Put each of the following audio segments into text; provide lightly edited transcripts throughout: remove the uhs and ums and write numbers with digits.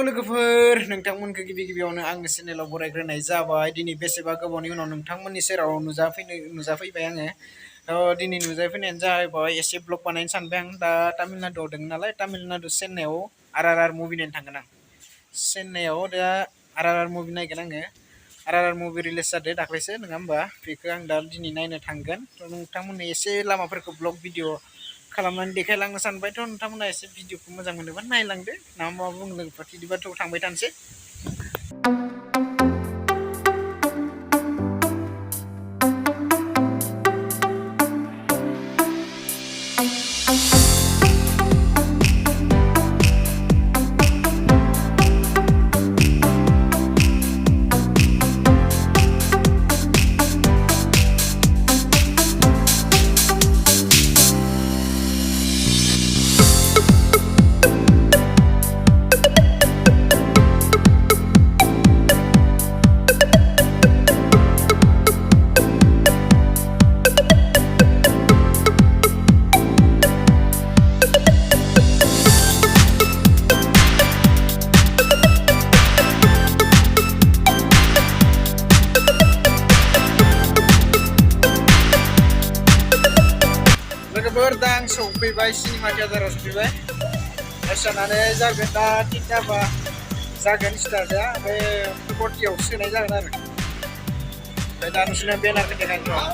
लोगोफोर नोंथांमोनखौ गिबियावनो आंनि चेनेलाव बरायग्रोनाय जाबाय। दिनै बेसेबा गोबावनि उनाव नोंथांमोननि सेराव नुजाफैबाय आङो। दिनै नुजाफैनायानो जाहैबाय एसे ब्लग बानायनो सानबाय आं। दा तामिलनाडुआव दङ नालाय, तामिलनाडु चेन्नाइआव आर मुभि नायनो थांगोन आं। चेन्नाइआव दा आर मुभि नायगोन आङो। आर मुभि रिलिज जादों दाख्लैसो, नङा होमबा? बेखौ आं दा दिनै नायनो थांगोन। नोंथांमोननो एसे लामाफोरखौ ब्लग भिडिअ खालामनानै देखायलांनो सानबायथ'। नोंथांमोना एसे भिडिअखौ मोजां मोनोबा नायलांदो, ना मा बुङो लोगोफोर? बिदिबाथ' थांबाय थानोसै। लोगोफोर दा आं सफैबाय, सिनेमा थियेटाराव सफैबाय। जानानै जागोन दा 3टा बा जागोन स्टार्टआ। ओमफ्राय 40आव सोनाय जागोन आरो। ओमफ्राय दा नोंसोरनो बेनारखौ देखायनो र'।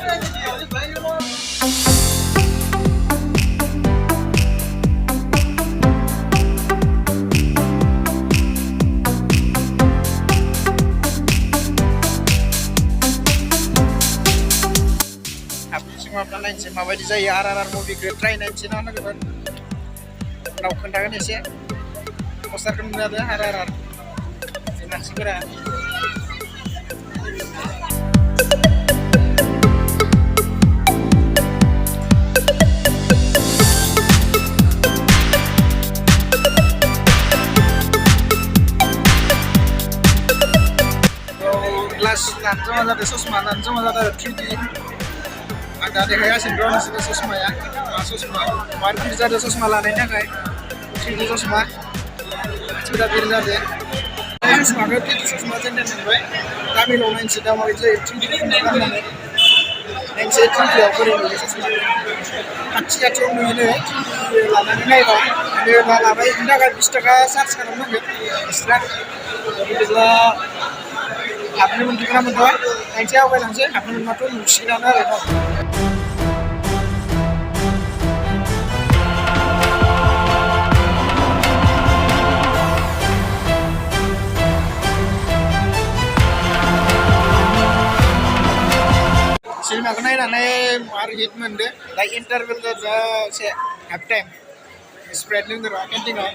हाबना नायनोसै माबायदि जायो। आर मुभिखौ ट्राइ नायनोसै ना लोगोफोर। उनाव खोन्थागोन एसे। पस्टारखौ नुनो हादों आर मानसिफोरा। ग्लास लानो जमा जादों, ससमा लानो जमा जादों 3D। आं दा देखायगासिनो दं नोंसोरनो ससमाया। मा ससमा? मार भिर जादों ससमा लानायनि थाखाय। 3D ससमा मानसिफोरा भिर जादों। ससमाखौ 3D ससमा जेनथेन मोनबाय। तामिलाव नायनोसै दा माबायदि जायो 3D खालामनानै। नायनोसै 3Dआव बोरै नुयो ससमा। खाथियाव नुयोनो 3D लानानै नायबा। दा लाबाय, बेनि थाखाय 20 थाखा चार्ज खालामनांगोन एक्सट्रा। बिदिब्ला हाबनो मोनगोन ना मोनथाय नायनोसै, आवगायलांसै। हाबनो मोनबाथ' नुसिगोनानो आरो न'। सिनेमाखौ नायनानै मार हिट मोनदों। दा इन्टारभेल जाजासे हाफ टाइम स्प्राइट लोंदों र' केन्टिनाव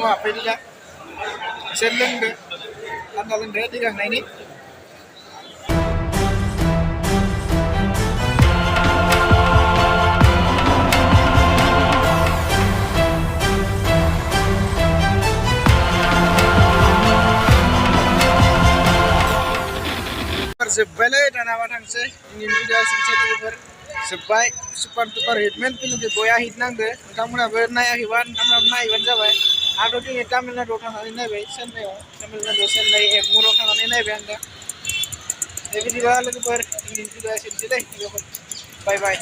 हाबफैदो दा। एसे लोंदो, थान्दा लोंदो दै गांनायनि। जोब्बायलै, दाना मा थांसै। दिनैनि भिडिअआ एसेनोसै लोगोफोर। जोब्बाय। सुपार डुपार हिटमेन फिल्मखौ बया हिट नांदो। नोंथांमोनाबो नायाखैबा नोंथांमोनाबो नायबानो जाबाय। आंथ' दिनै तामिलनाडुआव थांनानै नायबाय, चेन्नाइ एगमराव थांनानै नायबाय आं दा। दे बिदिबा लोगोफोर, दिनैनि भिडिअआ एसेनोसै दे लोगोफोर। बाय बाय।